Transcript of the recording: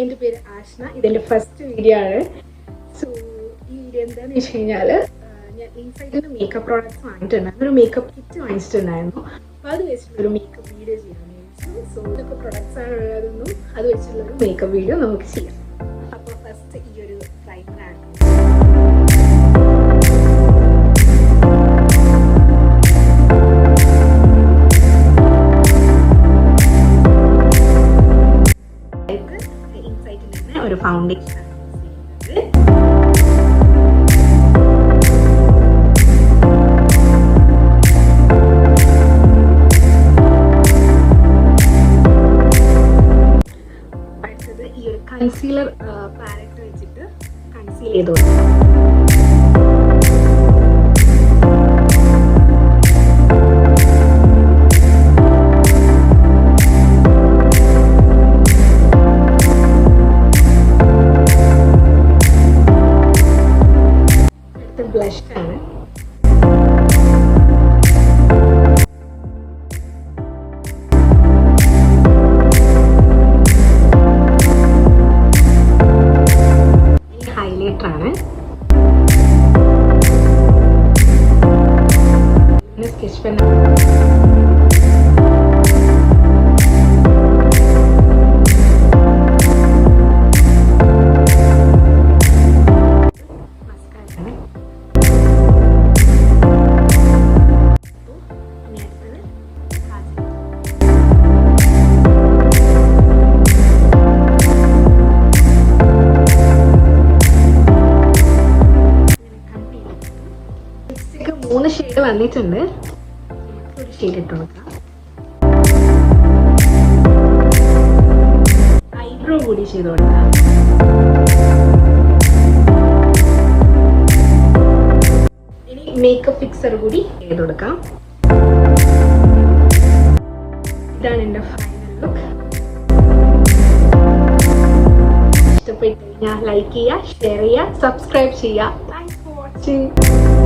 എൻ്റെ പേര് ആഷ്ന. ഇതെൻ്റെ ഫസ്റ്റ് വീഡിയോ ആണ്. സോ ഈ വീഡിയോ എന്താണെന്ന് വെച്ച് കഴിഞ്ഞാൽ ഞാൻ ഇൻസൈഡിൽ നിന്ന് മേക്കപ്പ് പ്രോഡക്റ്റ്സ് വാങ്ങിയിട്ടുണ്ടായിരുന്നു, ഒരു മേക്കപ്പ് കിറ്റ് വാങ്ങിച്ചിട്ടുണ്ടായിരുന്നു. അപ്പോൾ അത് വെച്ചിട്ടുള്ളൊരു മേക്കപ്പ് വീഡിയോ ചെയ്യാമെന്ന് വിചാരിച്ചു. സോ ഇതൊക്കെ പ്രൊഡക്ട്സ് ആണ് ഉള്ളതെന്നും അത് വെച്ചിട്ടുള്ളൊരു മേക്കപ്പ് വീഡിയോ നമുക്ക് ചെയ്യാം. അപ്പോൾ ഫസ്റ്റ് ഈ ഒരു പ്രൈമറാണ്. ഒരു ഫൗണ്ടേഷൻ അടുത്തത് ഈ ഒരു കൺസീലർ പാലറ്റ് വെച്ചിട്ട് കൺസീൽ ചെയ്തു. ബ്ലഷ് ആണ്. ഹൈലൈറ്റർ ആണ്. സ്കെച്ച് പെൻ മൂന്ന് ഷെയ്ഡ് വന്നിട്ടുണ്ട്. ഒരു ഷെയ്ഡ് ഇട്ട് കൊടുക്കാം. ഐബ്രോ കൂടി ചെയ്ത് കൊടുക്കാം. ഇനി മേക്കപ്പ് ഫിക്സർ കൂടി ചെയ്ത് കൊടുക്കാം. ഇതാണ് എൻ്റെ ഫൈനൽ ലുക്ക്. ഇഷ്ടപ്പെട്ട് കഴിഞ്ഞാൽ ലൈക്ക് ചെയ്യുക, ഷെയർ ചെയ്യുക, സബ്സ്ക്രൈബ് ചെയ്യുക. Thanks for watching.